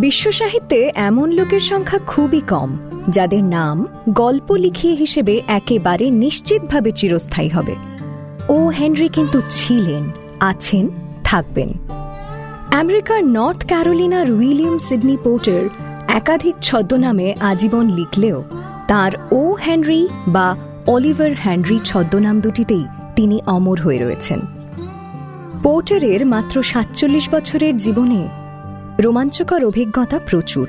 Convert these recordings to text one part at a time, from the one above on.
বিশ্ব সাহিত্যে এমন লোকের সংখ্যা খুবই কম যাদের নাম গল্প লিখিয়ে হিসেবে একেবারে নিশ্চিতভাবে চিরস্থায়ী হবে। ও হেনরি কিন্তু ছিলেন, আছেন, থাকবেন। আমেরিকার নর্থ ক্যারোলিনার উইলিয়াম সিডনি পোর্টার একাধিক ছদ্মনামে আজীবন লিখলেও তার ও হেনরি বা অলিভার হেনরি ছদ্মনাম দুটিতেই তিনি অমর হয়ে রয়েছেন। পোর্টারের মাত্র ৪৭ বছরের জীবনে রোমাঞ্চকর অভিজ্ঞতা প্রচুর,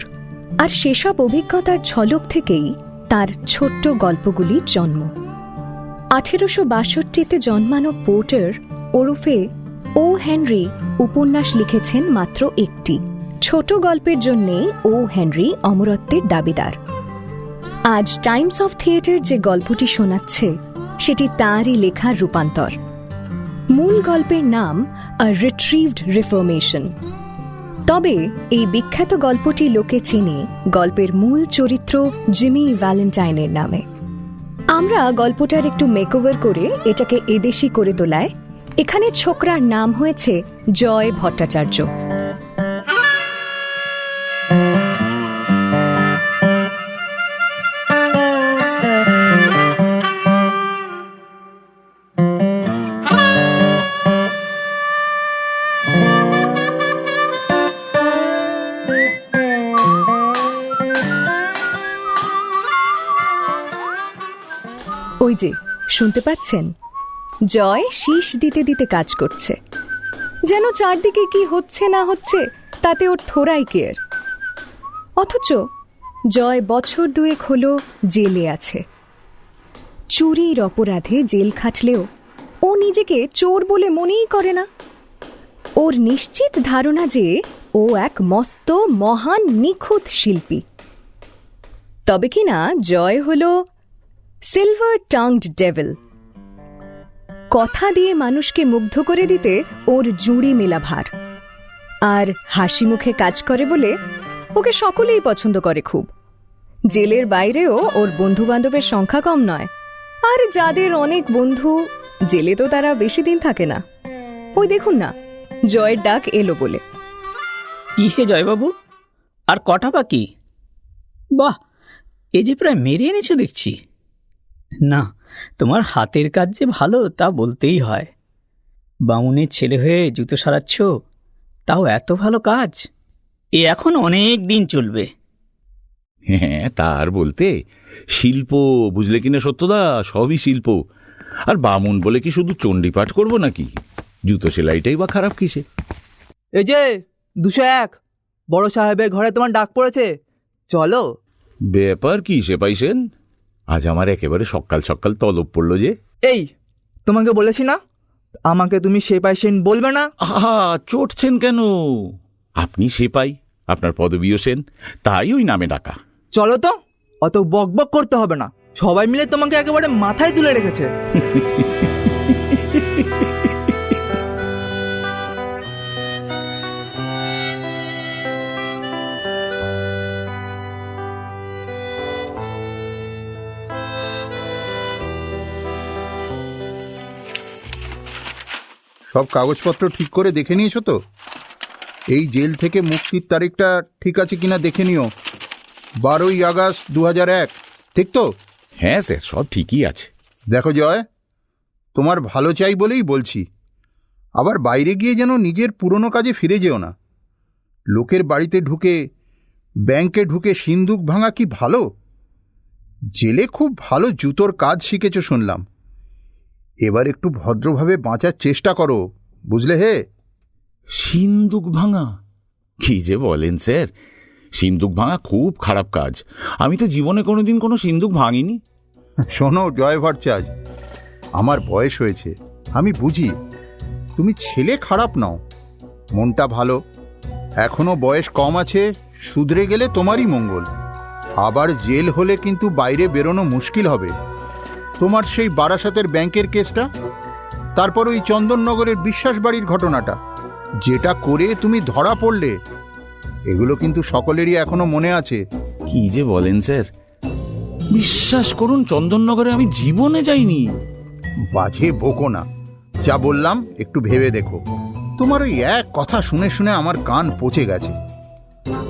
আর সেসব অভিজ্ঞতার ঝলক থেকেই তার ছোট্ট গল্পগুলির জন্ম। ১৮৬২-তে জন্মানো পোর্টার ওরফে ও হেনরি উপন্যাস লিখেছেন মাত্র একটি। ছোট গল্পের জন্যেই ও হেনরি অমরত্বের দাবিদার। আজ টাইমস অফ থিয়েটার যে গল্পটি শোনাচ্ছে সেটি তাঁরই লেখার রূপান্তর। মূল গল্পের নাম আ রিট্রিভড রিফর্মেশন। তবে এই বিখ্যাত গল্পটি লোকে চেনে গল্পের মূল চরিত্র জিমি ভ্যালেন্টাইনের নামে। আমরা গল্পটার একটু মেকওভার করে এটাকে এদেশি করে তোলায় এখানে ছোকরার নাম হয়েছে জয় ভট্টাচার্য। ওই যে শুনতে পাচ্ছেন, জয় শীষ দিতে দিতে কাজ করছে, যেন চারদিকে কি হচ্ছে না হচ্ছে তাতে ওর থোড়াই কেয়ার। অথচ জয় বছর দুয়েক হলো জেলে আছে। চুরির অপরাধে জেল খাটলেও ও নিজেকে চোর বলে মনেই করে না। ওর নিশ্চিত ধারণা যে ও এক মস্ত মহান নিখুঁত শিল্পী। তবে কিনা জয় হলো সিলভার টাংড ডেভিল। কথা দিয়ে মানুষকে মুগ্ধ করে দিতে ওর জুড়ি মেলা ভার, আর হাসি মুখে কাজ করে বলে ওকে সকলেই পছন্দ করে খুব। জেলের বাইরেও ওর বন্ধু বান্ধবের সংখ্যা কম নয়, আর যাদের অনেক বন্ধু জেলে তো তারা বেশি দিন থাকে না। ওই দেখুন না, জয়ের ডাক এলো বলে। কি হে জয়বাবু, আর কটা বাকি? বাহ, এ যে প্রায় মেরে এনেছো দেখছি। না, তোমার হাতের কাজ যে ভালো তা বলতেই হয়। বামুনের ছেলে হয়ে জুতো সারাচ্ছ, তাও এত ভালো কাজ। এ এখন অনেক দিন চলবে। হ্যাঁ, তার বলতে শিল্প, বুঝলে কিনা সত্যদা, সবই শিল্প। আর বামুন বলে কি শুধু চণ্ডীপাঠ করবো নাকি? জুতো সেলাইটাই বা খারাপ কিসে? এই যে 201 বড় সাহেবের ঘরে তোমার ডাক পড়েছে, চলো। ব্যাপার কি সেপাই সেন? আজ আমার একেবারে সকাল সকাল তলব পড়লো যে। এই, তোমাকে বলেছি না আমাকে তুমি সেপাই সেন বলবে না। আহা, চটছেন কেন? আপনি সেপাই, আপনার পদবীও সেন, তাই ওই নামে ডাকা। চলো তো, অত বকবক করতে হবে না। সবাই মিলে তোমাকে একেবারে মাথায় তুলে রেখেছে। সব কাগজপত্র ঠিক করে দেখে নিয়েছো তো? এই জেল থেকে মুক্তির তারিখটা ঠিক আছে কিনা দেখে নিও। 12ই আগস্ট 2001, ঠিক তো? হ্যাঁ স্যার, সব ঠিকই আছে। দেখো জয়, তোমার ভালো চাই বলেই বলছি। আবার বাইরে গিয়ে যেন নিজের পুরনো কাজে ফিরে যেও না। লোকের বাড়িতে ঢুকে, ব্যাংকে ঢুকে সিন্দুক ভাঙা কি ভালো? জেলে খুব ভালো জুতোর কাজ শিখেছো শুনলাম। এবার একটু ভদ্রভাবে বাঁচার চেষ্টা করো, বুঝলে হে? সিন্দুক ভাঙা? কি যে বলেন স্যার, সিন্দুক ভাঙা খুব খারাপ কাজ। আমি তো জীবনে কোনোদিন কোনো সিন্দুক ভাঙিনি। শোনো জয় ভট্টাচার্য, আমার বয়স হয়েছে, আমি বুঝি। তুমি ছেলে খারাপ নাও, মনটা ভালো। এখনো বয়স কম আছে, শুধরে গেলে তোমারই মঙ্গল। আবার জেল হলে কিন্তু বাইরে বেরোনো মুশকিল হবে। তোমার সেই বারাসাতের ব্যাংকের কেসটা, তারপর ওই চন্দননগরের বিশ্বাস বাড়ির ঘটনাটা, যেটা করে তুমি ধরা পড়লে, এগুলো কিন্তু সকলেরই এখনো মনে আছে। কি যে বলেন স্যার, বিশ্বাস করুন চন্দননগরে আমি জীবনে যাইনি। বাজে বকো না, যা বললাম একটু ভেবে দেখো। তোমার ওই এক কথা শুনে শুনে আমার কান পচে গেছে।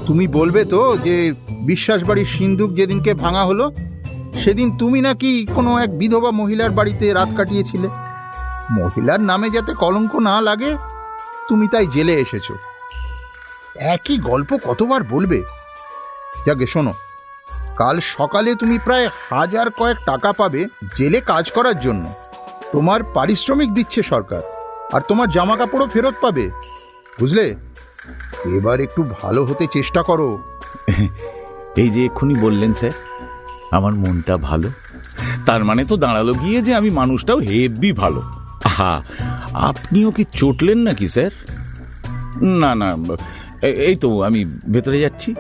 তুমি বলবে তো যে বিশ্বাস বাড়ির সিন্দুক যেদিনকে ভাঙা হলো সেদিন তুমি নাকি কোনো এক বিধবা মহিলার বাড়িতে রাত কাটিয়েছিলে। মহিলার নামে যাতে কলঙ্ক না লাগে তুমি তাই জেলে এসেছো। একই গল্প কতবার বলবে? যাকে শোনো, কাল সকালে তুমি প্রায় 1000 কয়েক টাকা পাবে জেলে কাজ করার জন্য। তোমার পারিশ্রমিক দিচ্ছে সরকার, আর তোমার জামা কাপড়ও ফেরত পাবে, বুঝলে? এবার একটু ভালো হতে চেষ্টা করো। এই যে এক্ষুনি বললেন স্যার আমার মনটা ভালো, তার মানে তো দাঁড়ালো গিয়ে যে আমি মানুষটাও হেব্বি ভালো। আহা, আপনিও কি চটলেন নাকি স্যার? না না, এই তো আমি ভেতরে যাচ্ছি।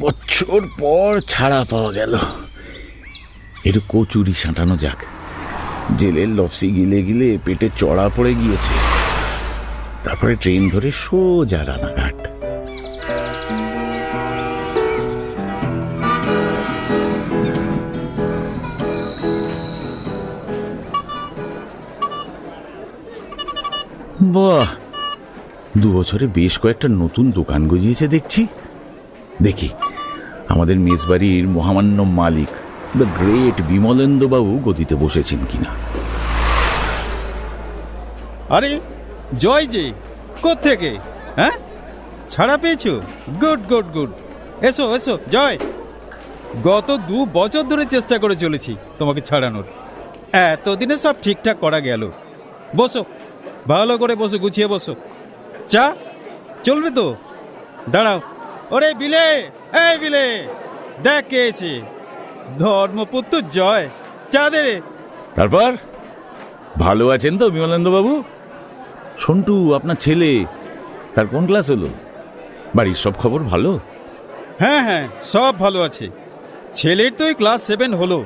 বছর পর ছাড়া পাওয়া গেল। একটু কচুরি সাঁটানো যাক। জেলের লপসি গিলে গিলে পেটে চড়া পড়ে গিয়েছে। তারপরে ট্রেন ধরে সোজা রানাঘাট। বাহ, 2 বছরে বেশ কয়েকটা নতুন দোকান গজিয়েছে দেখছি। দেখি আমাদের মেজবাড়ির মহামান্য মালিক দ্য গ্রেট বিমলেন্দুবাবু গদিতে বসেছেন কিনা। আরে জয় যে কোত্থেকে? হ্যাঁ, ছাড়া পেয়েছো? Good good good. এসো এসো জয়। গত 2 বছর ধরে চেষ্টা করে চলেছি তোমাকে ছাড়ানোর। এতদিনে সব ঠিকঠাক করা গেল। বসো, ভালো করে বসো, গুছিয়ে বসো। চা চলবে তো? দাঁড়াও। ওরে বিলে, এই বিলে, দেখ কে এসেছে। ধর্মপুত্র জয়, চা দে রে। তারপর ভালো আছেন তো বিমলেন্দুবাবু? সন্টু আপনার ছেলে, তার কোন ক্লাস হলো? বাড়ির সব খবর ভালো? হ্যাঁ হ্যাঁ, সব ভালো আছে। ছেলের তো ক্লাস 7 হলো।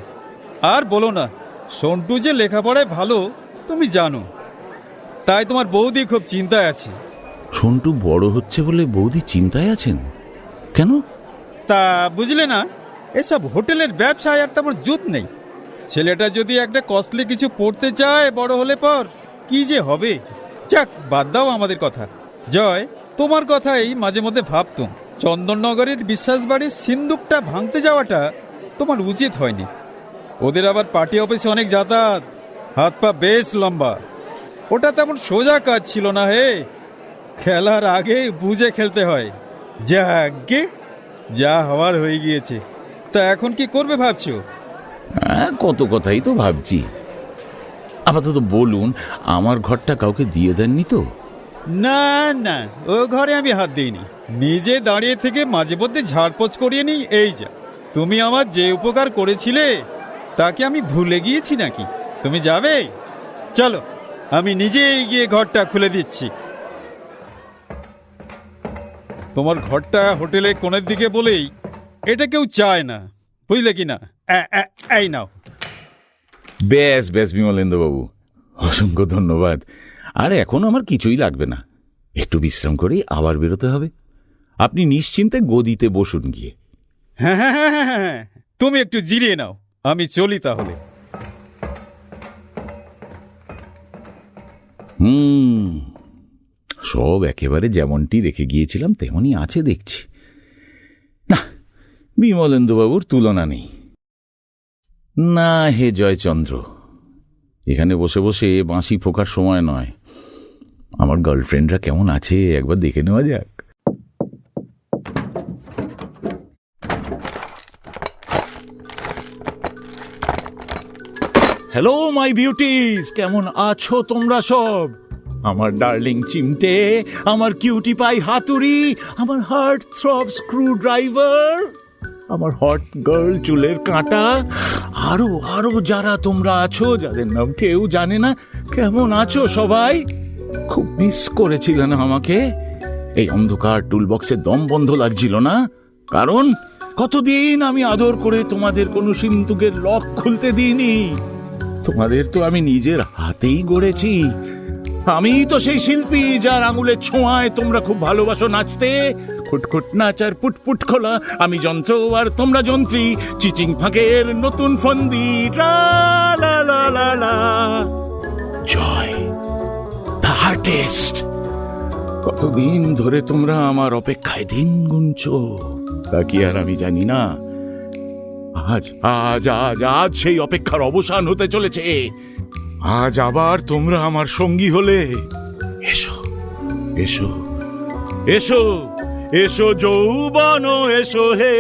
আর বলো না, সন্টু যে লেখাপড়ায় ভালো তুমি জানো, তাই তোমার বৌদি খুব চিন্তায় আছে। সন্টু বড় হচ্ছে বলে বৌদি চিন্তায় আছেন কেন? তা বুঝলে না, এসব হোটেলের ব্যবসায় আর তেমন জুত নেই। ছেলেটা যদি একটা কস্টলি কিছু পড়তে চায় বড় হলে পর, কি যে হবে। যাক, বাদ দাও আমাদের কথা। জয়, তোমার কথাই মাঝে মধ্যে ভাবতুম, চন্দননগরের বিশ্বাস বাড়ির সিন্দুকটা ভাঙতে যাওয়াটা তোমার উচিত হয়নি। ওদের আবার পার্টি অফিসে অনেক যাতায়াত, হাত পা বেশ লম্বা। ওটা তেমন সোজা কাজ ছিল না হে। খেলার আগে বুঝে খেলতে হয়। যাকে যা হওয়ার হয়ে গিয়েছে। তা এখন কি করবে ভাবছো? কত কথাই তো ভাবছি। আপাতত বলুন, আমার ঘরটা কাউকে দিয়ে দেননি তো? না না, ও ঘরে আমি হাত দিইনি। নিজে দাঁড়িয়ে থেকে মাঝে মধ্যে ঝাড়পোছ করিয়ে নি, এই যা। তুমি আমার যে উপকার করেছিলে তাকে আমি ভুলে গিয়েছি নাকি? তুমি যাবে? চলো, আমি নিজেই গিয়ে ঘরটা খুলে দিচ্ছি। তোমার ঘরটা হোটেলের কোণের দিকে বলেই এটা কেউ চায় না, বুঝলে কি না? এই নাও। বেশ বেশ বিমলেন্দুবাবু, অসংখ্য ধন্যবাদ। আর এখন আমার কিছুই লাগবে না। একটু বিশ্রাম করেই আবার বেরোতে হবে। আপনি নিশ্চিন্তে গদিতে বসুন গিয়ে। হ্যাঁ হ্যাঁ হ্যাঁ হ্যাঁ, তুমি একটু জিরিয়ে নাও, আমি চলি তাহলে। সব একেবারে যেমনটি রেখে গিয়েছিলাম তেমনই আছে দেখছি। না, বিমলেন্দুবাবুর তুলনা নেই। না হে জয়চন্দ্র, এখানে বসে বসে বাঁশি ফোকার সময় নয়। আমার গার্লফ্রেন্ডরা কেমন আছে একবার দেখে নেওয়া যাক। হ্যালো মাই বিউটিস, কেমন আছো তোমরা সব? আমার ডার্লিং চিমটে, আমার কিউটি পাই হাতুড়ি, আমার হার্ট থ্রব স্ক্রু ড্রাইভার, আমার হট গার্ল চুলের কাঁটা, আরো আরো যারা তোমরা আছো, যাদের নাম কেউ জানে না, কেমন আছো সবাই? খুব মিস করেছিলে না আমাকে? এই অন্ধকার টুলবক্সে দম বন্ধ লাগছিল না? কারণ কতদিন আমি আদর করে তোমাদের কোনো সিন্দুকের লক খুলতে দিইনি। তোমাদের তো আমি নিজের হাতেই গড়েছি। আমি তো সেই শিল্পী যার আঙুলের ছোঁয়ায় তোমরা খুব ভালোবাসো নাচতে। খুটখুট নাচ আর পুটপুট খোলা, আমি যন্ত্র আর তোমরা যন্ত্রী, চিচিং ফাঁকের নতুন ফন্দি, ট্রা লা লা লা লা। জয়, দ্য আর্টিস্ট। কতদিন ধরে তোমরা আমার অপেক্ষায় দিন গুনছো, তা কি আর আমি জানি না? আজ আজ আজ আজ সেই অপেক্ষার অবসান হতে চলেছে। আজ আবার তোমরা আমার সঙ্গী হলে। এসো এসো এসো এসো যৌবন, এসো হে।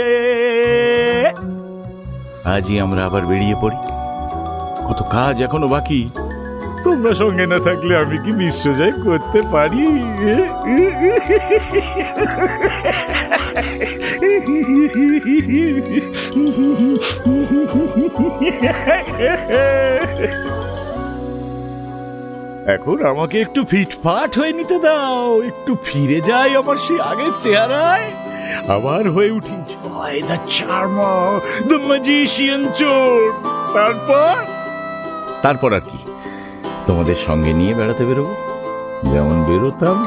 আজই আমরা আবার বেরিয়ে পড়ি। কত কাজ এখনো বাকি। তোমরা সঙ্গে না থাকলে আমি কি বিশ্বজয় করতে পারি? এখন আমাকে একটু ফিটফাট হয়ে নিতে দাও, একটু ফিরে যাই আমার সেই আগের চেহারায়, আবার হয়ে উঠি জয় দ্য চার্মার, দ্য ম্যাজিশিয়ান চোর। তারপর আর কি, তোমাদের সঙ্গে নিয়ে বেড়াতে বেরোবো, যেমন বেরোতাম।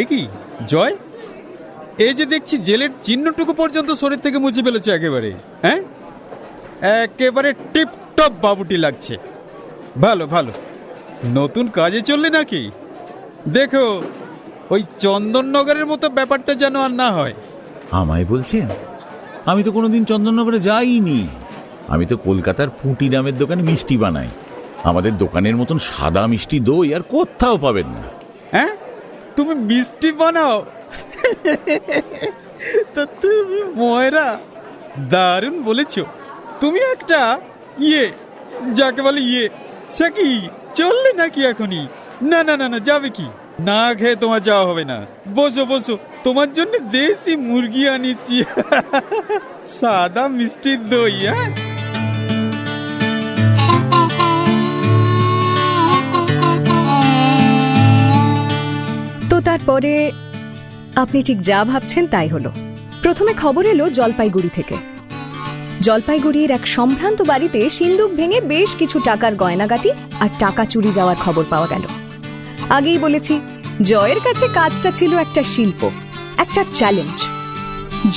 এ কি জয়, এই যে দেখছি জেলের চিহ্নটুকু পর্যন্ত শরীর থেকে মুছে ফেলেছে একেবারে। হ্যাঁ, একেবারে টিপটপ বাবুটি লাগছে। ভালো ভালো, নতুন কাজে চললে নাকি? দেখো ওই চন্দননগরের মতো ব্যাপারটা যেন আর না হয়। আমায় বলছেন? আমি তো কোনোদিন চন্দননগরে যাইনি। আমি তো কলকাতার পুঁটি নামের দোকানে মিষ্টি বানাই। আমাদের দোকানের মতন সাদা মিষ্টি দই আর কোথাও পাবেন না। হ্যাঁ, তুমি মিষ্টি বানাও? তা তুমি ময়রা, দারুণ বলেছ। তুমি একটা যাকে বলে সে কি চললে নাকি এখনই? না না না না, যাবে কি? না খেয়ে তোমার যাওয়া হবে না। বসো বসো, তোমার জন্য দেশি মুরগি আনিছি, সাদা মিষ্টির দই। হ্যাঁ, তো তারপরে আপনি ঠিক যা ভাবছেন তাই হলো। প্রথমে খবর এলো জলপাইগুড়ি থেকে। জলপাইগুড়ির এক সম্ভ্রান্ত বাড়িতে সিন্দুক ভেঙে বেশ কিছু টাকার গয়নাগাটি আর টাকা চুরি যাওয়ার খবর পাওয়া গেল। আগেই বলেছি, জয়ের কাছে কাজটা ছিল একটা শিল্প, একটা চ্যালেঞ্জ।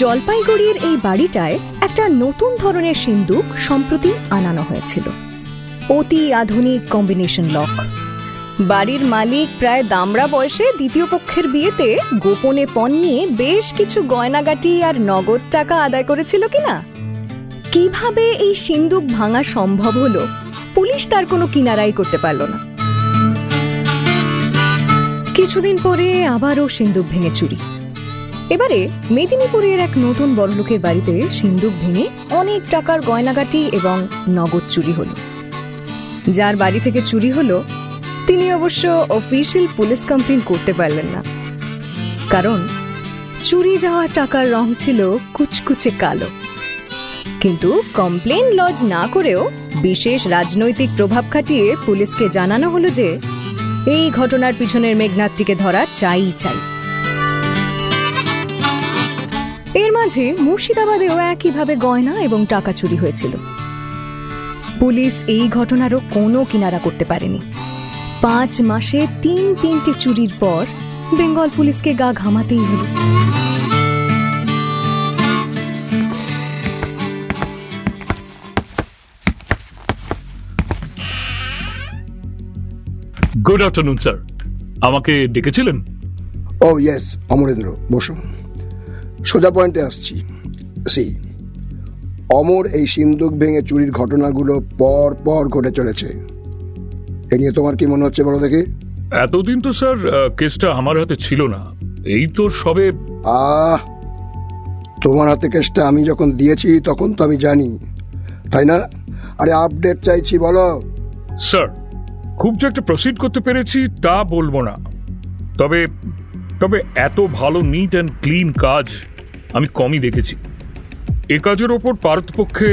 জলপাইগুড়ির এই বাড়িটায় একটা নতুন ধরনের সিন্দুক সম্প্রতি আনানো হয়েছিল, অতি আধুনিক কম্বিনেশন লক। বাড়ির মালিক প্রায় দামড়া বয়সে দ্বিতীয় পক্ষের বিয়েতে গোপনে পণ নিয়ে বেশ কিছু গয়নাগাটি আর নগদ টাকা আদায় করেছিল কিনা। কিভাবে এই সিন্দুক ভাঙা সম্ভব হলো, পুলিশ তার কোনো কিনারাই করতে পারল না। কিছুদিন পরে আবারও সিন্দুক ভেঙে চুরি। এবারে মেদিনীপুরের এক নতুন বড়লোকের বাড়িতে সিন্দুক ভেঙে অনেক টাকার গয়নাগাটি এবং নগদ চুরি হলো। যার বাড়ি থেকে চুরি হলো তিনি অবশ্য অফিসিয়াল পুলিশ কমপ্লেন করতে পারলেন না, কারণ চুরি যাওয়া টাকার রং ছিল কুচকুচে কালো। কিন্তু কমপ্লেন লজ না করেও বিশেষ রাজনৈতিক প্রভাব খাটিয়ে পুলিশকে জানানো হলো যে এই ঘটনার পিছনের মেঘনাথটিকে ধরা চাই চাই। এর মাঝে মুর্শিদাবাদেও একইভাবে গয়না এবং টাকা চুরি হয়েছিল। পুলিশ এই ঘটনারও কোনো কিনারা করতে পারেনি। 5 মাসে 3টি চুরির পর বেঙ্গল পুলিশকে গা ঘামাতেই হলো। গুড আফটারনুন স্যার, আমাকে ডেকেছিলেন? ও ইয়েস, অমরেন্দ্র, বসুন। সোজা পয়েন্টে আসছি। অমর, এই সিন্দুক ভেঙে চুরির ঘটনাগুলো পর পর ঘটে চলেছে। এ নিয়ে তোমার কি মনে হচ্ছে বলো দেখি? এতদিন তো স্যার কেসটা আমার হাতে ছিল না, এই তো সবে। তোমার হাতে কেসটা আমি যখন দিয়েছি তখন তো আমি জানি, তাই না? আরে আপডেট চাইছি, বলো। স্যার, খুব যে একটা প্রসিড করতে পেরেছি তা বলবো না, তবে তবে এত ভালো নিট অ্যান্ড ক্লিন কাজ আমি কমই দেখেছি। এ কাজের ওপর পারতপক্ষে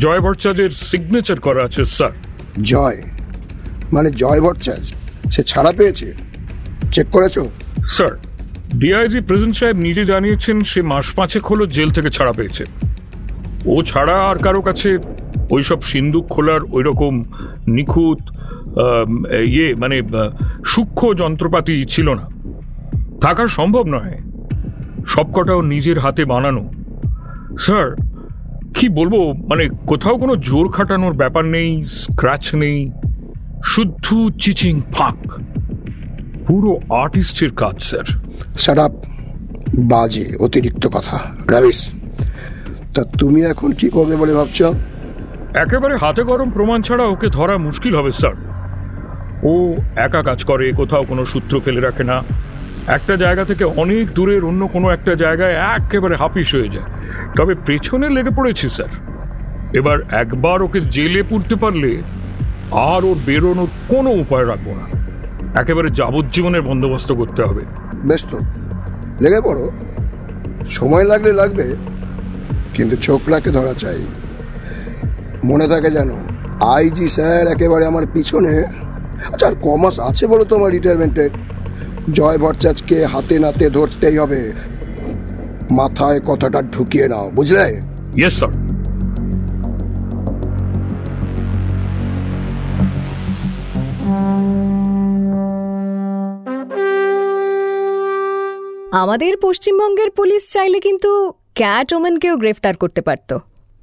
জয় ভট্টাচার্যের সিগনেচার করা আছে স্যার। জয় মানে জয় ভট্টাচার্য, সে ছাড়া পেয়েছে? চেক করেছো? স্যার, ডিআইজি প্রেসিডেন্ট সাহেব নিজে জানিয়েছেন সে মাস 5 হলো জেল থেকে ছাড়া পেয়েছে। ও ছাড়া আর কারো কাছে ওইসব সিন্দুক খোলার ওই রকম নিখুঁত সূক্ষ্ম যন্ত্রপাতি ছিল না, থাকা সম্ভব নয়। সবকটাও নিজের হাতে বানানো। স্যার কি বলবো, কোথাও কোনো জোর খাটানোর ব্যাপার নেই, স্ক্র্যাচ নেই, শুদ্ধ চিচিং ফাঁক, পুরো আর্টিস্টের কাজ স্যার। শাট আপ, বাজে অতিরিক্ত কথা। রাবিস, তা তুমি এখন কি করবে বলে ভাবছো? একেবারে হাতে গরম প্রমাণ ছাড়া ওকে ধরা মুশকিল হবে স্যার। ও একা কাজ করে, কোথাও কোনো সূত্র ফেলে রাখে না, একটা জায়গা থেকে অনেক দূরের অন্য কোনো একটা জায়গায় একেবারে হাফিস হয়ে যায়। তবে পেছনে লেগে পড়েছি স্যার। এবার একবার ওকে জেলে পুরতে পারলে আর ওর বেরোনোর কোনো উপায় রাখবো না, একেবারে যাবজ্জীবনের বন্দোবস্ত করতে হবে। বেশ তো, লেগে পড়ো, সময় লাগলে লাগবে, কিন্তু ছোকরাকে ধরা চাই। মনে থাকে জানো, আইজি স্যার একেবারে আমার পিছনে। আচ্ছা, আর কমাস আছে বলো তো আমার রিটায়ারমেন্টের? জয় ভট্টাচার্যকে হাতে নাতে ধরতেই হবে। মাথায় কথাটা ঢুকিয়ে নাও, বুঝলে? Yes sir. আমাদের পশ্চিমবঙ্গের পুলিশ চাইলে কিন্তু ক্যাট ওম্যানকেও গ্রেফতার করতে পারত।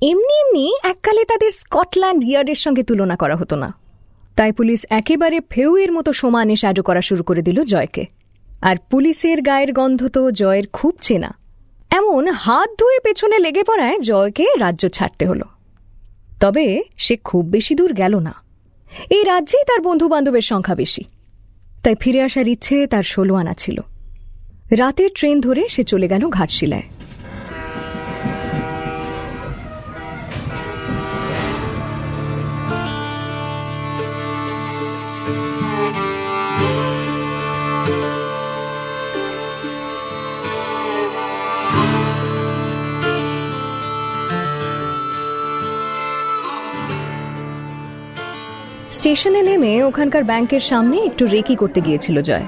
এমনি এমনি এককালে তাদের স্কটল্যান্ড ইয়ার্ডের সঙ্গে তুলনা করা হতো না। তাই পুলিশ একেবারে ফেউয়ের মতো সমানে শ্যাডো করা শুরু করে দিল জয়কে। আর পুলিশের গায়ের গন্ধ তো জয়ের খুব চেনা। এমন হাত ধুয়ে পেছনে লেগে পড়ায় জয়কে রাজ্য ছাড়তে হলো। তবে সে খুব বেশি দূর গেল না। এই রাজ্যেই তার বন্ধু বান্ধবের সংখ্যা বেশি, তাই ফিরে আসার ইচ্ছে তার 16 আনা ছিল। রাতের ট্রেন ধরে সে চলে গেল ঘাটশিলায়। স্টেশনে নেমে ওখানকার ব্যাংকের সামনে একটু রেকি করতে গিয়েছিল জয়।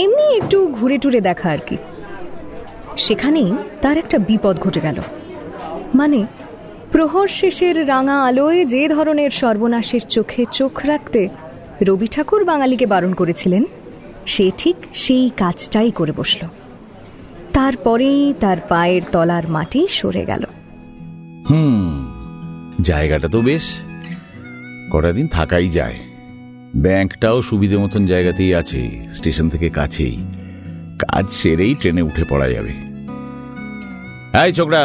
এমনি একটু ঘুরে টুরে দেখা আর কি। সেখানেই তার একটা বিপদ ঘটে গেল। প্রহর শেষের রাঙা আলোয় যে ধরনের সর্বনাশের চোখে চোখ রাখতে রবি ঠাকুর বাঙালিকে বারণ করেছিলেন, সে ঠিক সেই কাজটাই করে বসল। তারপরেই তার পায়ের তলার মাটি সরে গেল। জায়গাটা তো বেশ, কটা দিন থাকাই যায়। ব্যাংকটাও সুবিধে মতন জায়গাতেই আছে, স্টেশন থেকে কাছেই। কাজ সেরেই ট্রেনে উঠে পড়া যাবে। এই ছোকরা,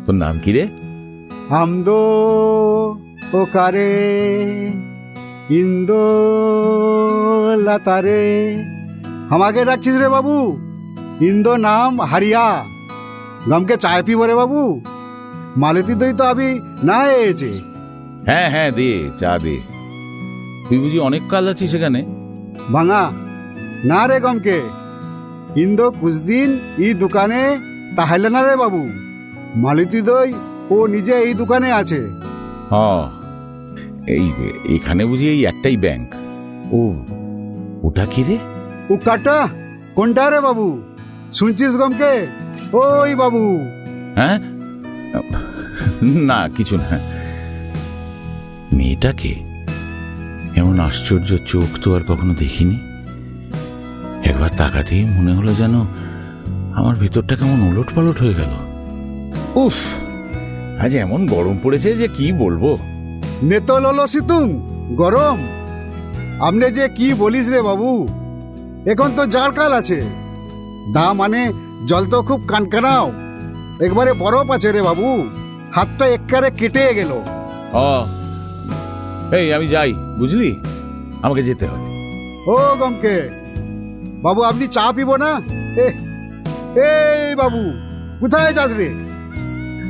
তোর নাম কি রে? আমদো ওকারে ইন্দো লাতারে। আমাকে ডাকছিস রে বাবু? ইন্দো নাম হারিয়া। গমকে চায় পিব রে বাবু? মালতী দই তো আবি না এসেছে। হ্যাঁ হ্যাঁ, দে চা দে। তুই বুঝি অনেক কাল আছিস সেখানে? ভাঙা না রে গমকে, ইন্দো কুছ দিন এই দোকানে তাহলে না রে বাবু। মালতী দই ও নিজে এই দোকানে আছে। এখানে বুঝি এই একটাই ব্যাংক? ওটা কি রে? ও কাটা কোনটা রে বাবু? শুনছিস গমকে? ওই বাবু। হ্যাঁ, না কিছু না। মেয়েটাকে এমন আশ্চর্য চোখ তো আর কখনো দেখিনি। একবার তাকাতেই মনে হলো যেন আমার ভেতরটা কেমন ওলট পালট হয়ে গেল। উফ, আজ এমন গরম পড়েছে যে কি বলবো। নেতো ললো সিতুম গরম। আপনি যে কি বলিস রে বাবু, এখন তো জাড়কাল আছে। দা মানে জল তো খুব কানকানাও, একবারে বরফ আছে রে বাবু। হাতটা একবারে কেটে গেল। এই আমি যাই, বুঝলি, আমাকে যেতে হবে। ও গমকে বাবু, আপনি চা পিব না? এই বাবু, কোথায় যাস রে?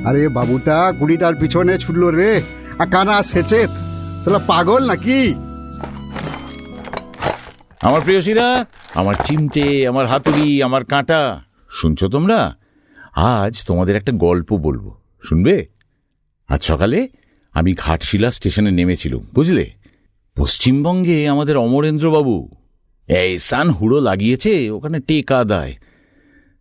আরে বাবুটা কুড়িটার পিছনে ছুটলো রে, কানা সেচেত, সালা পাগল নাকি? আমার প্রিয়সীরা, আমার চিমটে, আমার হাতুড়ি, আমার কাঁটা, শুনছো তোমরা? আজ তোমাদের একটা গল্প বলবো, শুনবে? আজ সকালে আমি ঘাটশিলা স্টেশনে নেমেছিলাম, বুঝলে? পশ্চিমবঙ্গে আমাদের অমরেন্দ্রবাবু এই সান হুড়ো লাগিয়েছে, ওখানে টেকা দেয়।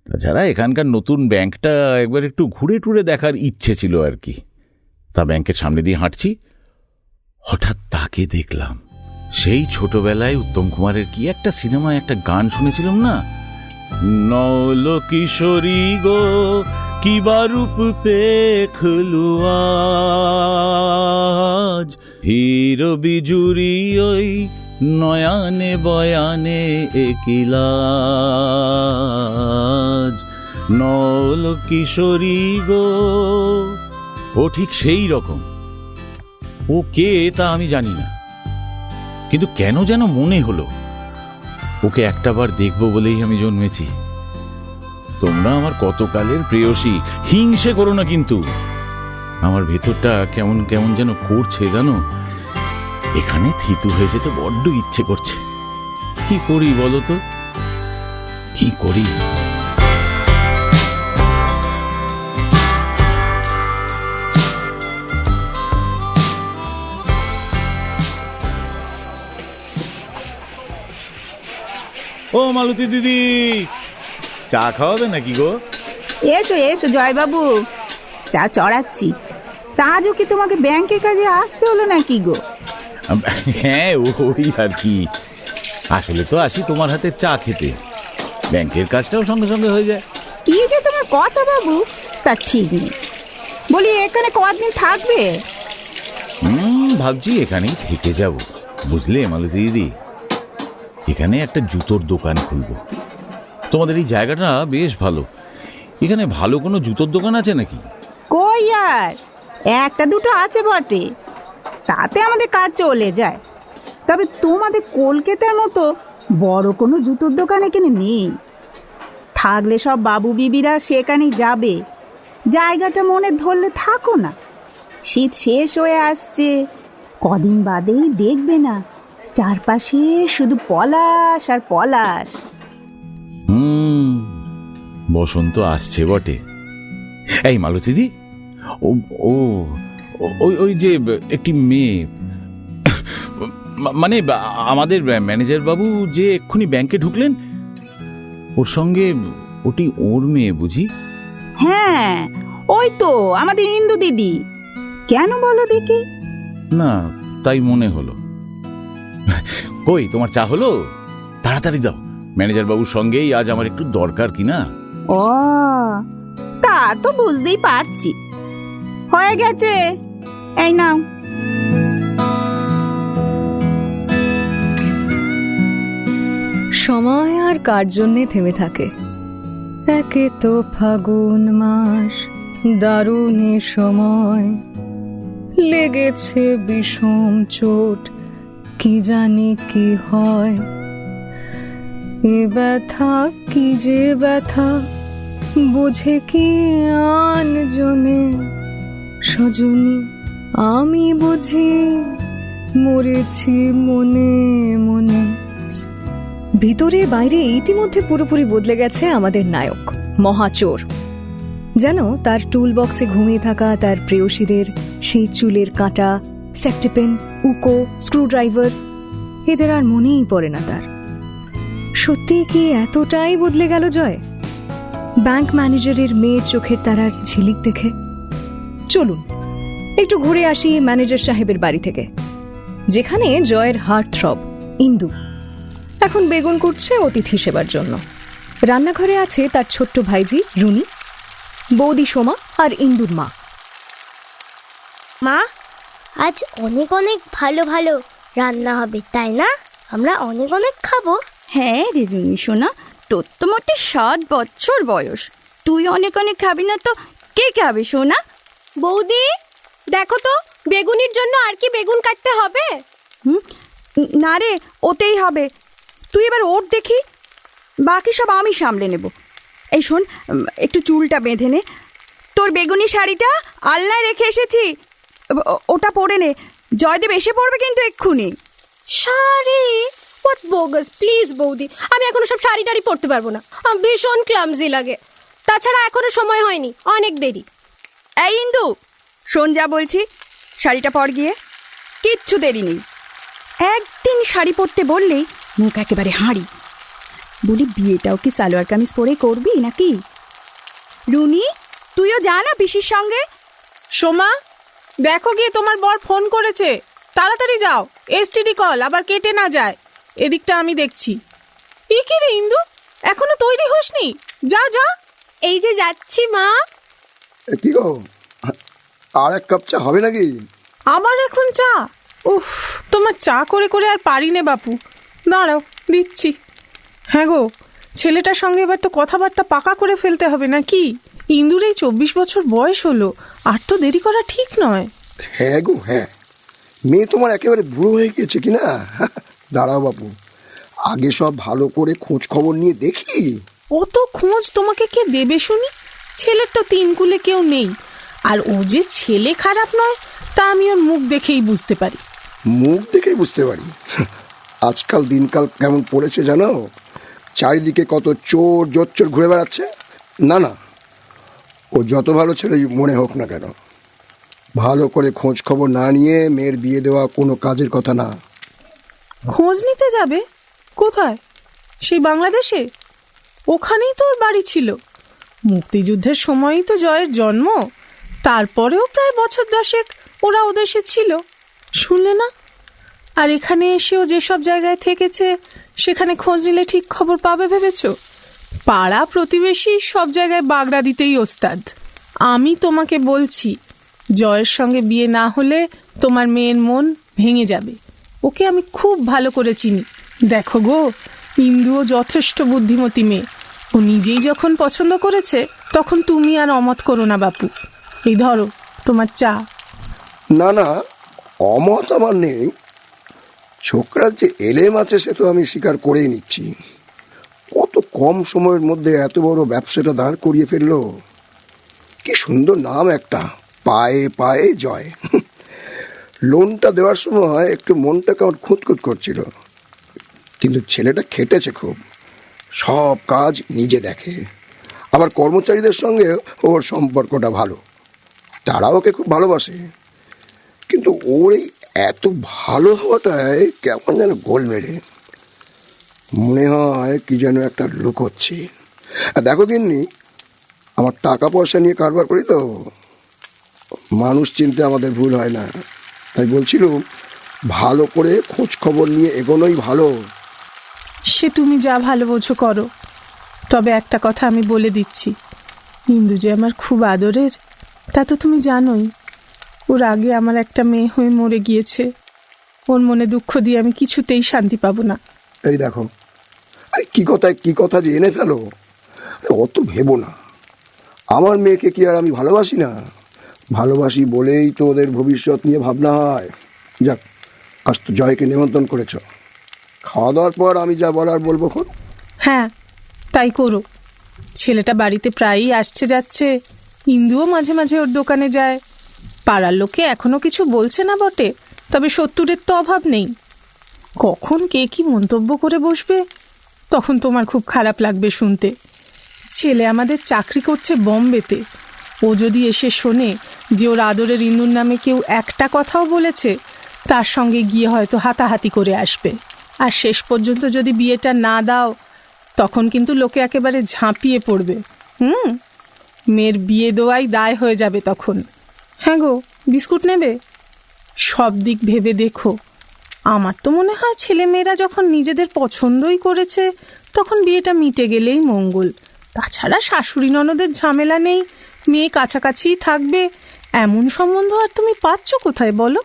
তাছাড়া এখানকার নতুন ব্যাংকটা একবার একটু ঘুরে টুরে দেখার ইচ্ছে ছিল আর কি। তা ব্যাংকের সামনে দিয়ে হাঁটছি, হঠাৎ তাকে দেখলাম। সেই ছোটবেলায় উত্তম কুমারের কি একটা সিনেমায় একটা গান শুনেছিলাম না, নল কিশোরী গো কিবা রূপ পেখলু আজ, হিরো বিজুরি ওই নয়ানে বয়ানে একিলাজ, নল কিশোরী গো। ও ঠিক সেই রকম। ও কে তা আমি জানি না, কিন্তু কেন যেন মনে হলো ওকে একটাবার দেখবো বলেই আমি জন্মেছি। তোমরা আমার কতকালের প্রেয়সী, হিংসে করো না কিন্তু। আমার ভেতরটা কেমন কেমন যেন করছে জানো, এখানে থিতু হয়ে যেতে বড্ড ইচ্ছে করছে। কি করি বলো তো, কি করি? ও মালতী দিদি, চা খাওয়াবে নাকি গো? এসো এসো জয়বাবু, চা চড়াচ্ছি। তা আজও কি তোমাকে ব্যাংকের কাজে আসতে হলো নাকি গো? হ্যাঁ, ওই আর কি। আসলে তো আসি তোমার হাতের চা খেতে, ব্যাংকের কাজটাও সঙ্গে সঙ্গে হয়ে যায়। কি যে তোমার কথা বাবু, তা ঠিক নেই। বলি এখানে কদিন থাকবে? ভাবছি এখানেই থেকে যাব, বুঝলে মালতী দিদি। এখানে একটা জুতোর দোকান খুলবো। তোমাদের এই জায়গাটা বেশ ভালো, এখানে ভালো কোনো জুতোর দোকান আছে নাকি? কই আর, একটা দুটো আছে বটে, তাতে আমাদের কাজ চলে যায়। তবে তোমাদের কলকাতার মতো বড় কোনো জুতোর দোকান এখানে নেই। থাকলে সব বাবু বিবিরা সেখানেই যাবে। জায়গাটা মনে ধরলে থাকো না। শীত শেষ হয়ে আসছে, কদিন বাদেই দেখবে না চারপাশে শুধু পলাশ আর পলাশ। বসন্ত আসছে বটে। এই মালতী দি, ওই যে একটি মেয়ে, মানে আমাদের ম্যানেজার বাবু যে এক্ষুনি ব্যাংকে ঢুকলেন, ওর সঙ্গে ওটি ওর মেয়ে বুঝি? হ্যাঁ, ওই তো আমাদের ইন্দু দিদি। কেন বলো দেখি? না, তাই মনে হলো। কই তোমার চা হলো? তাড়াতাড়ি দাও, ম্যানেজার বাবুর সঙ্গেই আজ আমার একটু দরকার কিনা। ও, তা তো বুঝতেই পারছি। হয়ে গেছে, এই নাও। সময় আর কার জন্যে থেমে থাকে। একে তো ফাগুন মাস, দারুণে সময়, লেগেছে বিষম চোট, কি জানি কি হয়। এ ব্যথা কি যে ব্যথা, বোঝে কি আন জনে, সজনী আমি বুঝি মরেছি মনে মনে। ভিতরে বাইরে ইতিমধ্যে পুরোপুরি বদলে গেছে আমাদের নায়ক মহাচোর। যেন তার টুল বক্সে ঘুমিয়ে থাকা তার প্রেয়সীদের সেই চুলের কাঁটা, সেফটিপিন, উকো, স্ক্রুড্রাইভার, এদের আর মনেই পড়ে না তার। সত্যি কি এতটাই বদলে গেল জয় ব্যাংক ম্যানেজারের মেয়ের চোখের তারার ঝিলিক দেখে? চলুন একটু ঘুরে আসি ম্যানেজার সাহেবের বাড়ি থেকে, যেখানে জয়ের হার্ট থ্রব ইন্দু এখন বেগুন কুটছে অতিথি সেবার জন্য। রান্নাঘরে আছে তার ছোট্ট ভাইজি রুনি, বৌদি সোমা আর ইন্দুর মা। মা, আজ অনেক অনেক ভালো ভালো রান্না হবে, তাই না? আমরা অনেক অনেক খাবো। হ্যাঁ রে রুনি সোনা, তোর তো মোটে 7 বছর বয়স, তুই অনেক অনেক খাবি না তো কে খাবে সোনা? বৌদি, দেখো তো বেগুনির জন্য আর কি বেগুন কাটতে হবে? না রে, ওতেই হবে। তুই এবার ওর দেখি, বাকি সব আমি সামলে নেব। এই শোন, একটু চুলটা বেঁধে নে। তোর বেগুনি শাড়িটা আলনায় রেখে এসেছি, ওটা পরে নে। জয়দেব এসে পড়বে কিন্তু এক্ষুনি। শাড়ি? হোয়াট বোগাস, প্লিজ বৌদি, আমি এখনো সব শাড়ি টাড়ি পরতে পারবো না, আমার ভীষণ ক্লামজি লাগে। তাছাড়া এখনো সময় হয়নি, অনেক দেরি। এই ইন্দু, শোন যা বলছি, শাড়িটা পর গিয়ে। কিচ্ছু দেরি নেই, একদিন শাড়ি পরতে বললেই মুখ একেবারে হাঁড়ি। বলি বিয়েটাও কি সালোয়ার কামিজ পরে করবি নাকি? রুনি, তুইও যা না পিসির সঙ্গে। সোমা, দেখো গিয়ে তোমার বর ফোন করেছে, তাড়াতাড়ি যাও, এসটিডি কল আবার কেটে না যায়। এদিকটা আমি দেখছি। কি রে ইন্দু, এখনো তৈরি হসনি? যা যা। এই যে যাচ্ছি মা। কি গো, আর এক কাপ চা হবে নাকি? আবার এখন চা? উফ, তোমার চা করে করে আর পারি নে বাপু, দাঁড়াও দিচ্ছি। হ্যাঁ গো, ছেলেটার সঙ্গে এবার তো কথাবার্তা পাকা করে ফেলতে হবে নাকি? ইন্দুর এই 24 বছর বয়স হলো, আর তো দেরি করা ঠিক নয়। হ্যাঁ গো হ্যাঁ, মেয়ে তোমার একেবারে বুড়ো হয়ে গিয়েছে কিনা। দাঁড়াও বাপু, আগে সব ভালো করে খোঁজ খবর নিয়ে দেখি। অত খোঁজ তোমাকে কে দেবে শুনি? ছেলের তো 3 কুলে কেউ নেই, আর ও যে ছেলে খারাপ নয় তা আমি ওর মুখ দেখেই বুঝতে পারি। মুখ দেখেই বুঝতে পারি? আজকাল দিনকাল কেমন পড়েছে জানো? চারিদিকে কত চোর জোচ্চোর ঘুরে বেড়াচ্ছে। না না, ও যত ভালো ছেলে মনে হোক না কেন, ভালো করে খোঁজ খবর না নিয়ে মেয়ের বিয়ে দেওয়া কোনো কাজের কথা না। খোঁজ নিতে যাবে? কোথায়? সেই বাংলাদেশে? ওখানেই তো ওর বাড়ি ছিল। মুক্তিযুদ্ধের সময়ই তো জয়ের জন্ম, তারপরেও প্রায় বছর 10 ওরা ওদেশে ছিল, শুনলে না? আর এখানে এসেও যেসব জায়গায় থেকেছে সেখানে খোঁজ নিলে ঠিক খবর পাবে ভেবেছ? পাড়া প্রতিবেশী সব জায়গায় বাগড়া দিতেই ওস্তাদ। আমি তোমাকে বলছি, জয়ের সঙ্গে বিয়ে না হলে তোমার মেয়ের মন ভেঙে যাবে। ওকে আমি খুব ভালো করে চিনি। দেখো গো, ইন্দুও যথেষ্ট বুদ্ধিমতী মেয়ে, ও নিজেই যখন পছন্দ করেছে তখন তুমি আর অমত করো না বাপু। এই ধরো তোমার চা। না না, অমত আমার নেই। ছোকরার যে এলেম আছে সে তো আমি স্বীকার করেই নিচ্ছি। কত কম সময়ের মধ্যে এত বড় ব্যবসাটা দাঁড় করিয়ে ফেললো। কি সুন্দর নাম একটা, পায়ে পায়ে জয়। লোনটা দেওয়ার সময় একটু মনটা কেমন খুঁতখুত করছিল, কিন্তু ছেলেটা খেটেছে খুব, সব কাজ নিজে দেখে। আবার কর্মচারীদের সঙ্গে ওর সম্পর্কটা ভালো, তারা ওকে খুব ভালোবাসে। কিন্তু ওর এই এত ভালো হওয়াটাই কেমন যেন গোল মেরে, মনে হয় কি যেন একটা লুকোচ্ছে। দেখো গিন্নি, আমার টাকা পয়সা নিয়ে কারবার করি তো, মানুষ চিনতে আমাদের ভুল হয় না। তাই বলছিলাম, ভালো করে খোঁজ খবর নিয়ে এগোনোই ভালো। সে তুমি যা ভালো বোঝো করো, তবে একটা কথা আমি বলে দিচ্ছি, ইন্দু যে আমার খুব আদরের তা তো তুমি জানোই। ওর আগে আমার একটা মেয়ে হয়ে মরে গিয়েছে, ওর মনে দুঃখ দিয়ে আমি কিছুতেই শান্তি পাবো না। এই দেখো, আরে কি কথা যে এনে ফেলো, অত ভেবো না। আমার মেয়েকে কি আর আমি ভালোবাসি না? ভালোবাসি বলেই তো ওদের ভবিষ্যৎ নিয়ে ভাবনা হয়। যাক, আজ তো জয়কে নিমন্ত্রণ করেছ, খাওয়া দাওয়ার পর আমি যা বলার বলবো। হ্যাঁ, তাই করো। ছেলেটা বাড়িতে প্রায়ই আসছে যাচ্ছে, ইন্দুও মাঝে মাঝে ওর দোকানে যায়। পাড়ার লোকে এখনো কিছু বলছে না বটে, তবে 70-এর তো অভাব নেই। কখন কে কি মন্তব্য করে বসবে তখন তোমার খুব খারাপ লাগবে শুনতে। ছেলে আমাদের চাকরি করছে বম্বেতে, ও যদি এসে শোনে যে ওর আদরের ইন্দুর নামে কেউ একটা কথাও বলেছে, তার সঙ্গে গিয়ে হয়তো হাতাহাতি করে আসবে। আর শেষ পর্যন্ত যদি বিয়েটা না দাও তখন কিন্তু লোকে একেবারে ঝাঁপিয়ে পড়বে। মেয়ের বিয়ে দেওয়াই দায় হয়ে যাবে তখন। হ্যাঁ গো, বিস্কুট নেবে? সব দিক ভেবে দেখো। আমার তো মনে হয় ছেলে মেয়েরা যখন নিজেদের পছন্দই করেছে তখন বিয়েটা মিটে গেলেই মঙ্গল। তাছাড়া শাশুড়ি ননদের ঝামেলা নেই, মেয়ে কাছাকাছিই থাকবে, এমন সম্বন্ধ আর তুমি পাচ্ছ কোথায় বলো?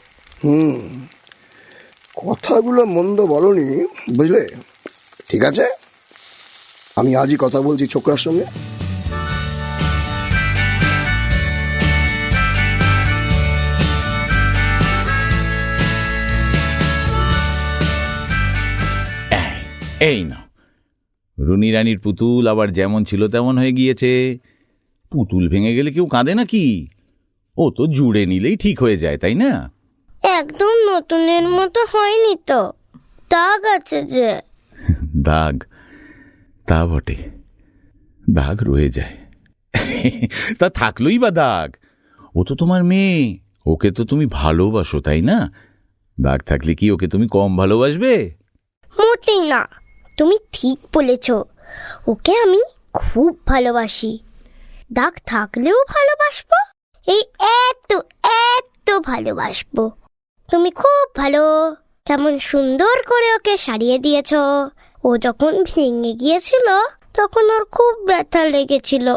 কথাগুলো মন্দ বলনি, বুঝলে? ঠিক আছে, আমি আজই কথা বলছি ছোকরার সঙ্গে। এই না, রুনি রানীর পুতুল আবার যেমন ছিল তেমন হয়ে গিয়েছে। পুতুল ভেঙে গেলে কেউ কাঁদে নাকি? ও তো জুড়ে নিলেই ঠিক হয়ে যায়, তাই না? একদম নতুনের মতো হয়নি তো। দাগ আছে যে। দাগ? তা বটে, দাগ রয়ে যায়। তা থাকলোই বা দাগ, ও তো তোমার মেয়ে, ওকে তো তুমি ভালোবাসো, তাই না? দাগ থাকলে কি ওকে তুমি কম ভালোবাসবে? মোটেই না, তুমি ঠিক বলেছ, ওকে আমি খুব ভালোবাসি। দাগ থাকলেও ভালোবাসবো, এই এত এত ভালোবাসবো। তুমি খুব ভালো, কেমন সুন্দর করে ওকে সারিয়ে দিয়েছ। ও যখন ভেঙে গিয়েছিল তখন ওর খুব ব্যথা লেগেছিল,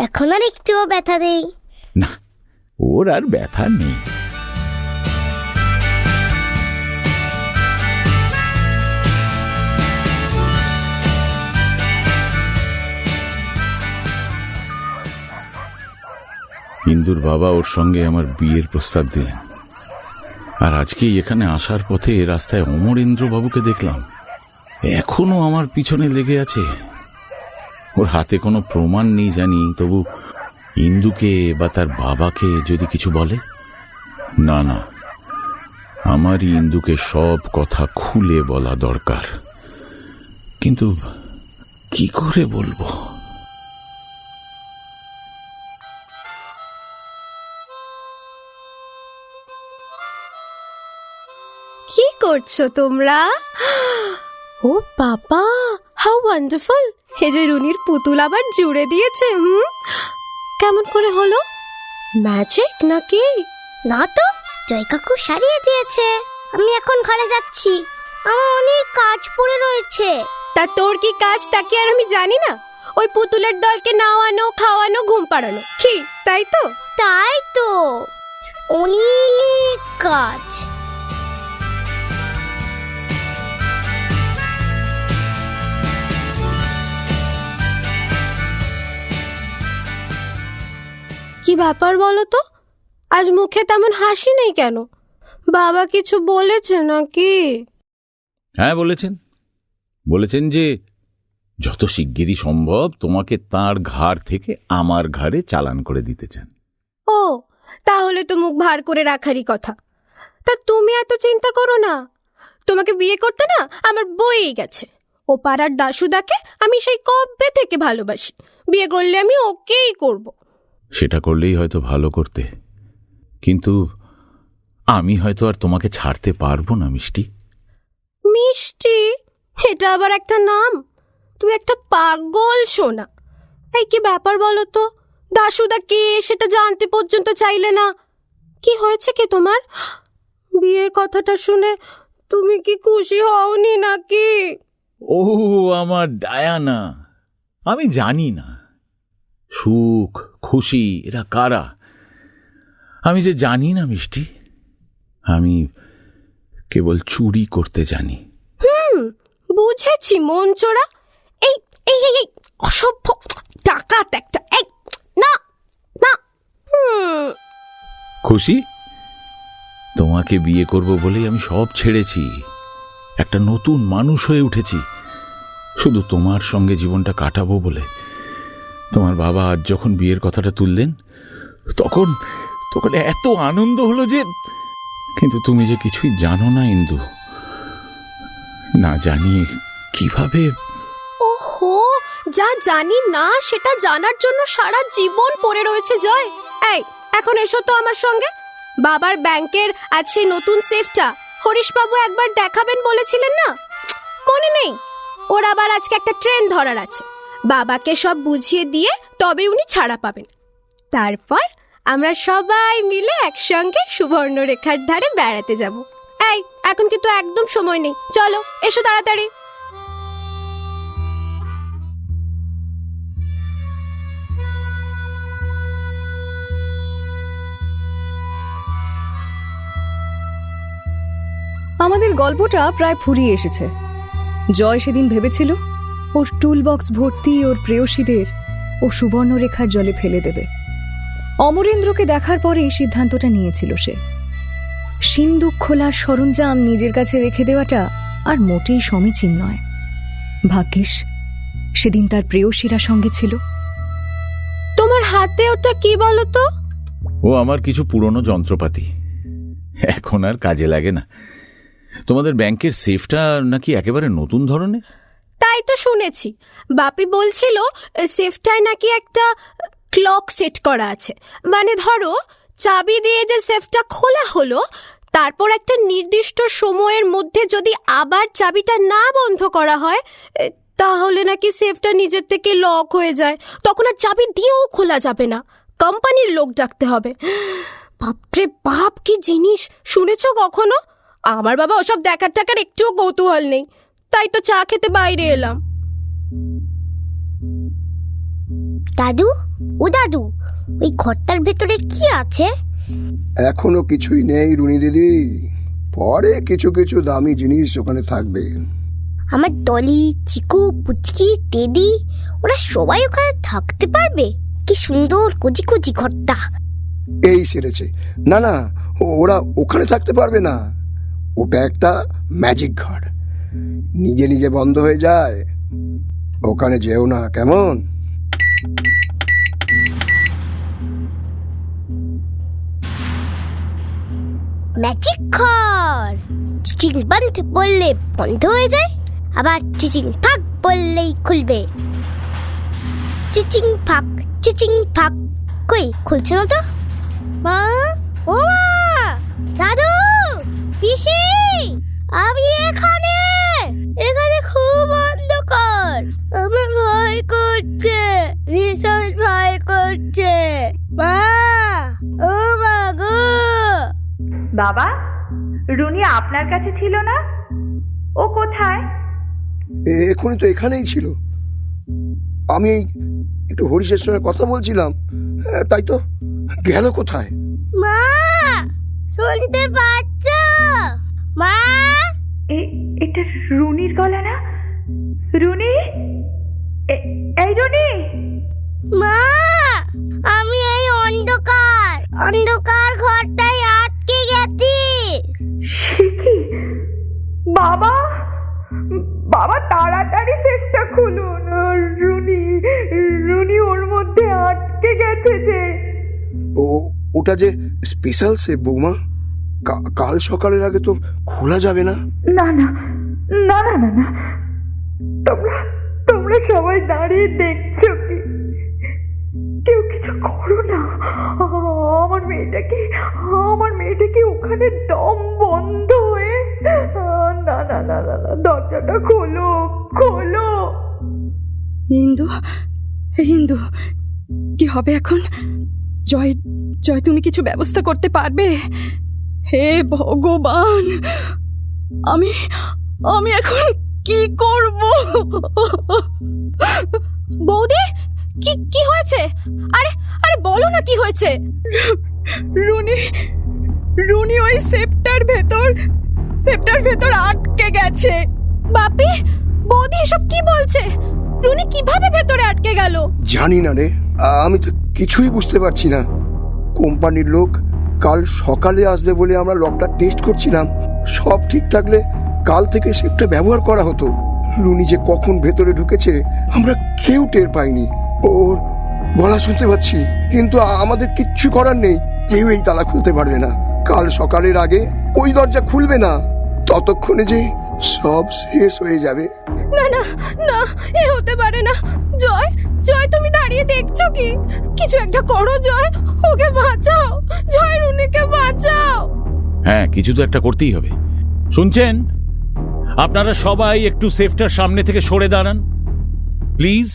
এখন আর একটুও ব্যথা নেই। না, ওর আর ব্যথা নেই। ইন্দুর বাবা ওর সঙ্গে আমার বিয়ের প্রস্তাব দিলেন, আর আজকেই এখানে আসার পথে রাস্তায় অমরেন্দ্র বাবুকে দেখলাম, এখনো আমার পিছনে লেগে আছে। ওর হাতে কোনো প্রমাণ নেই জানি, তবু ইন্দুকে বা তার বাবাকে যদি কিছু বলে, না না, আমারই ইন্দুকে সব কথা খুলে বলা দরকার। কিন্তু কি করে বলবো? কি করছো তোমরা? ও বাবা, হাউ ওয়ান্ডারফুল! হে যে রুনির পুতুল আবার জুড়ে দিয়েছে। কেমন করে হলো? ম্যাজিক নাকি? না তো, জয় কাকু সারিয়ে দিয়েছে। আমি এখন ঘরে যাচ্ছি, আমার অনেক কাজ পড়ে রয়েছে। তা তোর কি কাজ তা কি আর আমি জানি না? ওই পুতুলের দলকে নাওয়ানো, খাওয়ানো, ঘুম পাড়ানো, কি তাই তো? তাই তো, অনেক কাজ। কি ব্যাপার বলো তো, আজ মুখে তেমন হাসি নেই কেন? বাবা কিছু বলেছে নাকি? হ্যাঁ, বলেছেন যে যত শিগগিরই সম্ভব তোমাকে তার ঘাড় থেকে আমার ঘাড়ে চালান করে দিতে চান। ও, তাহলে তো মুখ ভার করে রাখারই কথা। তা তুমি এত চিন্তা করো না, তোমাকে বিয়ে করতে না আমার বইই গেছে। ও পাড়ার দাশুদাকে আমি সেই কবে থেকে ভালোবাসি, বিয়ে করলে আমি ওকেই করব। সেটা করলেই হয়তো ভালো করতে, কিন্তু আমি হয়তো আর তোমাকে ছাড়তে পারবো না মিষ্টি। মিষ্টি? এটা আবার একটা নাম? তুমি একটা পাগল সোনা। এই কি ব্যাপার বলো তো, দাশুদা কে সেটা জানতে পর্যন্ত চাইলে না। কি হয়েছে কি তোমার? বিয়ের কথাটা শুনে তুমি কি খুশি হওনি নাকি? ও আমার ডায়ানা, আমি জানি না সুখ খুশি এরা কারা, আমি যে জানি না মিষ্টি। আমি কেবল চুরি করতে জানি। বুঝেছি মন চোরা। এই এই এই অসভ্য ডাকাত একটা। এই না না। খুশি? তোমাকে বিয়ে করব বলেই আমি সব ছেড়েছি, একটা নতুন মানুষ হয়ে উঠেছি শুধু তোমার সঙ্গে জীবনটা কাটাবো বলে। তোমার বাবা আজ যখন বিয়ের কথাটা তুললেন তখন এত আনন্দ হলো যে, কিন্তু তুমি যে কিছুই জানো না ইন্দু, না জানিয়ে কিভাবে। ওহো, যা জানি না সেটা জানার জন্য সারা জীবন পড়ে রয়েছে জয়। এই এখন এসো তো আমার সঙ্গে। বাবার ব্যাংকের আজ সেই নতুন সেফটা হরিশবাবু একবার দেখাবেন বলেছিলেন না, মনে নেই? ওর আবার আজকে একটা ট্রেন ধরার আছে, বাবাকে সব বুঝিয়ে দিয়ে তবে উনি ছাড়া পাবেন। তারপর আমরা সবাই মিলে একসঙ্গে সুবর্ণরেখার ধারে বেড়াতে যাব। এই এখন কিন্তু একদম সময় নেই, চলো এসো তাড়াতাড়ি। আমাদের গল্পটা প্রায় ফুরিয়ে এসেছে। জয় সেদিন ভেবেছিল ওর টুল বক্স ভর্তি ওর প্রেয়সীদের ও সুবর্ণরেখার জলে ফেলে দেবে। অমরেন্দ্রকে দেখার পরেই সিদ্ধান্তটা নিয়েছিল সে। সিন্দুক খোলার সরঞ্জাম নিজের কাছে রেখে দেওয়াটা আর মোটেই সমীচীন নয়। ভাগ্যিস সেদিন তার প্রেয়সীরা সঙ্গে ছিল। তোমার হাতে ওটা কি বলো তো? ও আমার কিছু পুরনো যন্ত্রপাতি, এখন আর কাজে লাগে না। তোমাদের ব্যাংকের সেফটা নাকি একেবারে নতুন ধরনের? তাই তো শুনেছি। বাপি বলছিল সেফটায় নাকি একটা ক্লক সেট করা আছে, মানে ধরো চাবি দিয়ে যে সেফটা খোলা হলো, তারপর একটা নির্দিষ্ট সময়ের মধ্যে যদি আবার চাবিটা না বন্ধ করা হয়, তাহলে নাকি সেফটা নিজের থেকে লক হয়ে যায়, তখন আর চাবি দিয়েও খোলা যাবে না, কোম্পানির লোক ডাকতে হবে। বাপরে বাপ, কি জিনিস! শুনেছো কখনো? আমার বাবা ওসব দেখার টাকার একটুও কৌতূহল নেই, তাই তো চা খেতে বাইরে এলাম। দাদু, ও দাদু, ওই ঘরটার ভেতরে কি আছে? এখনো কিছুই নেই রুনি দিদি, পরে কিছু কিছু দামি জিনিস ওখানে থাকবে। আমার ডলি, চিকু, পুচকি, দিদি, ওরা সবাই ওখানে থাকতে পারবে? কি সুন্দর কচি কচি ঘরটা। এই সেরেছে। না না, ওরা ওখানে থাকতে পারবে না, ওটা একটা ম্যাজিক ঘর, নিজে নিজে বন্ধ হয়ে যায়, ওখানে যেও না, কেমন? ম্যাজিক ঘর, চিচিং বন্ধ বললে বন্ধ হয়ে যায়, আবার চিচিং ফাঁক বললেই খুলবে। চিচিং ফাঁক, চিচিং ফাঁক, কই খুলছে না তো? মা, ও মা, দাদু, পিসি, আমি এখানে। এখানে খুব অন্ধকার, আমার ভয় করছে, ভীষণ ভয় করছে। মা, ও মা গো। বাবা, রুনি আপনার কাছে ছিল না? ও কোথায়? এখনই তো এখানেই ছিল, আমি একটু হরিশের সঙ্গে কথা বলছিলাম, তাই তো গেল কোথায়? মা, শুনতে পাচ্ছ? মা, এটা রুনির গলা না? রুনি, এই রুনি। মা, আমি এই অন্ধকার অন্ধকার ঘরটায় আটকে গেছি। সে কি বাবা? বাবা তাড়াতাড়ি সেফটা খুলুন, রুনি রুনি ওর মধ্যে আটকে গেছে যে। ওটা যে স্পেশাল সেফ বৌমা, কাল সকালের আগে তো খোলা যাবে না। না না না না না না, তোমরা সবাই দাঁড়িয়ে দেখছো কি? কেউ কিছু করো না, আমার মেয়েটাকে ওখানে দম বন্ধ হয়ে। না না না না না, দরজাটা খোলো খোলো। হিন্দু, হিন্দু, কি হবে এখন? জয়, জয়, তুমি কিছু ব্যবস্থা করতে পারবে? হে ভগবান, আমি আমি এখন কি করব? বৌদি, কি কি হয়েছে? আরে আরে বলো না কি হয়েছে। রুনি, রুনি ওই সেপ্টার ভেতর আটকে গেছে। বাপি, বৌদি এসব কি বলছে? রুনি কিভাবে ভেতরে আটকে গেল? জানি না রে, আমি তো কিছুই বুঝতে পারছি না। কোম্পানির লোক কাল সকালে আসবে বলে আমরা লকটা টেস্ট করছিলাম, সব ঠিক থাকলে কাল থেকে সেফটা ব্যবহার করা হতো। রুনি যে কখন ভেতরে ঢুকেছে আমরা কেউ টের পাইনি। ওর গলা শুনতে পাচ্ছি, কিন্তু আমাদের কিচ্ছু করার নেই, কেউ এই তালা খুলতে পারবে না। কাল সকালের আগে ওই দরজা খুলবে না, ততক্ষণে যে সব শেষ হয়ে যাবে। না না না, এ হতে পারে না। জয়, জয়, তুমি দাঁড়িয়ে দেখছো কি? কিছু একটা করো জয়, ওকে বাঁচাও। জয়, রুনিকে বাঁচাও। হ্যাঁ, কিছু তো একটা করতেই হবে। শুনছেন? আপনারা সবাই একটু সেফটার সামনে থেকে সরে দাঁড়ান প্লিজ,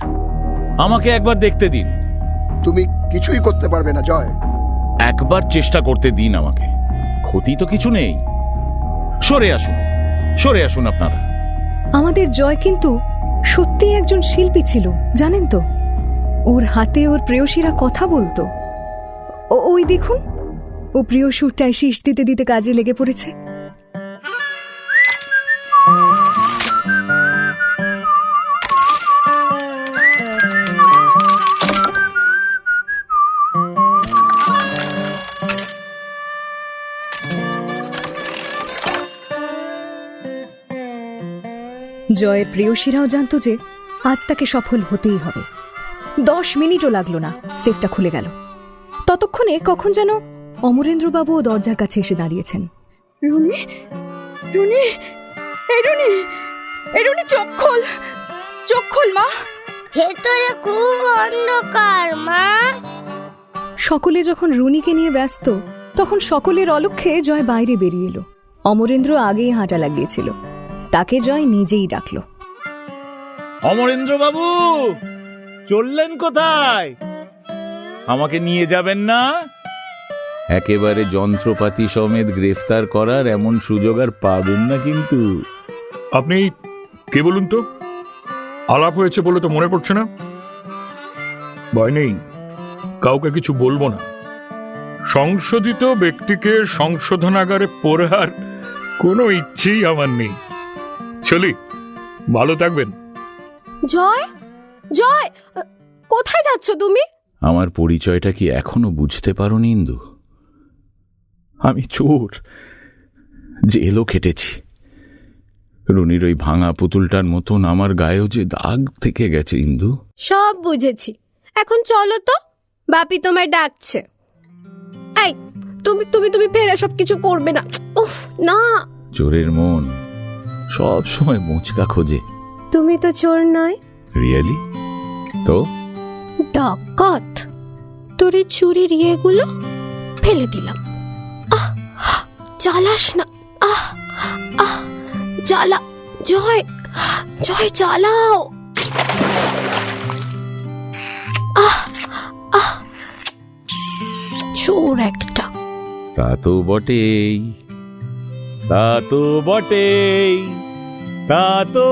আমাকে একবার দেখতে দিন। তুমি কিছুই করতে পারবে না জয়, একবার চেষ্টা করতে দিন আমাকে, ক্ষতি তো কিছু নেই। সরে আসুন, সরে আসুন আপনারা। আমাদের জয় কিন্তু সত্যি একজন শিল্পী ছিল, জানেন তো? ওর হাতে ওর প্রেয়সীরা কথা বলতো। ওই দেখুন, ও প্রিয়সুরটায় শীষ দিতে দিতে কাজে লেগে পড়েছে। জয়ের প্রেয়সীরাও জানতো যে আজ তাকে সফল হতেই হবে। 10 মিনিটও লাগলো না, সেফটা খুলে গেল। ততক্ষণে কখন যেন অমরেন্দ্রবাবুও দরজার কাছে এসে দাঁড়িয়েছেন। রুনি, রুনি, এই রুনি, এই রুনি, চোখ খোল, চোখ খোল মা। ভেতরে খুব অন্ধকার মা। সকলে যখন রুনিকে নিয়ে ব্যস্ত, তখন সকলের অলক্ষ্যে জয় বাইরে বেরিয়ে এলো। অমরেন্দ্র আগেই হাঁটা লাগিয়েছিল, তাকে জয় নিজেই ডাকলো। অমরেন্দ্র বাবু, চললেন কোথায়? আমাকে নিয়ে যাবেন না? একেবারে যন্ত্রপাতি সমেত গ্রেফতার করার এমন সুযোগ আর পাবেন না কিন্তু। আপনি কে বলুন তো? আলাপ হয়েছে বলে তো মনে পড়ছে না। ভয় নেই, কাউকে কিছু বলবো না। সংশোধিত ব্যক্তিকে সংশোধনাগারে পড়ার কোনো ইচ্ছেই আমার নেই। চলি, ভালো থাকবেন। জয়, জয়, কোথায় যাচ্ছ তুমি? আমার পরিচয়টা কি এখনো বুঝতে পারোনি ইন্দু? আমি চোর, জেলও খেটেছি। রুনির ওই ভাঙা পুতুলটার মতন আমার গায়েও যে দাগ থেকে গেছে ইন্দু। সব বুঝেছি, এখন চলো তো, বাপি তোমায় ডাকছে। এই তুমি তুমি তুমি ফের সব কিছু করবে না। উফ না। চোরের মন সব সময় মোচকা খোঁজে। তুমি তো চোর নয়। রিয়েলি? তো ডাকাত। তোর চুরির ইয়েগুলো ফেলে দিলাম। আহ, জ্বালাস না। আহ আহ, জ্বালা। জয়, জয় জ্বালাও। আহ আহ, চোর একটা। তা তো বটেই, তা তো বটেই, তা তো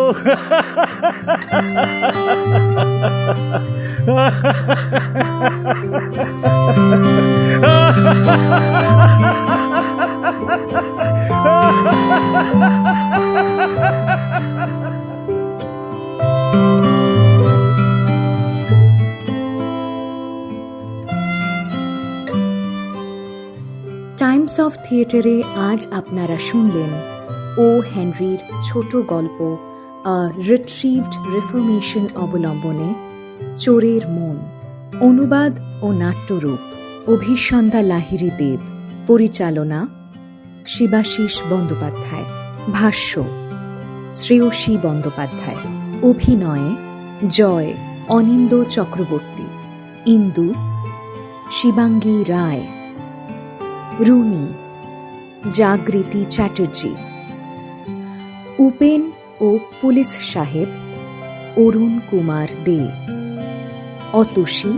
টাইমস অফ থিয়েটারে আজ আপনারা শুনলেন ও হেনরির ছোট গল্প আ রিট্রিভড রিফরমেশন অবলম্বনে চোরের মন। অনুবাদ ও নাট্যরূপ অভিসন্ধ্যা লাহিড়ী দেব। পরিচালনা শিবাশিস বন্দ্যোপাধ্যায়। ভাষ্য শ্রেয়সী বন্দ্যোপাধ্যায়। অভিনয়ে জয় অনিন্দ চক্রবর্তী, ইন্দু শিবাঙ্গী রায়, রুনি জাগৃতি চ্যাটার্জি, উপেন ও পুলিশ সাহেব অরুণ কুমার দে, অতসী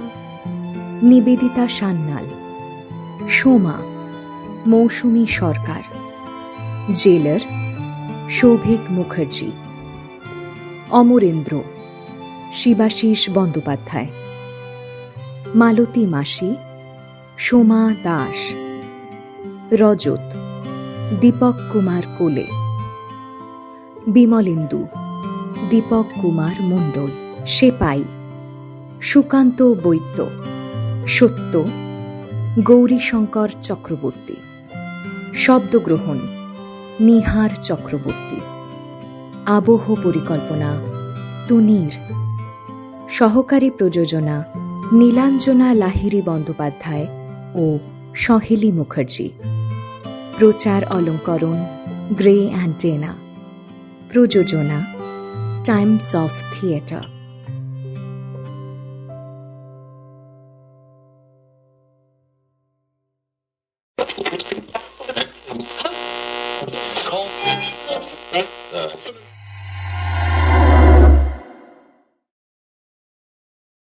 নিবেদিতা সান্যাল, সোমা মৌসুমী সরকার, জেলার সৌভিক মুখার্জি, অমরেন্দ্র শিবাশিস বন্দ্যোপাধ্যায়, মালতী মাসি সোমা দাস, রজত দীপক কুমার কোলে, বিমলেন্দু দীপক কুমার মণ্ডল, সেপাই সুকান্ত বৈদ্য, সত্য গৌরীশঙ্কর চক্রবর্তী, শব্দগ্রহণ নিহার চক্রবর্তী, আবহ পরিকল্পনা তুনির, সহকারী প্রযোজনা নীলাঞ্জনা লাহিড়ী বন্দ্যোপাধ্যায় ও সহেলী মুখার্জি, প্রচার অলঙ্করণ গ্রে অ্যান্টেনা, প্রযোজনা টাইমস অফ থিয়েটার।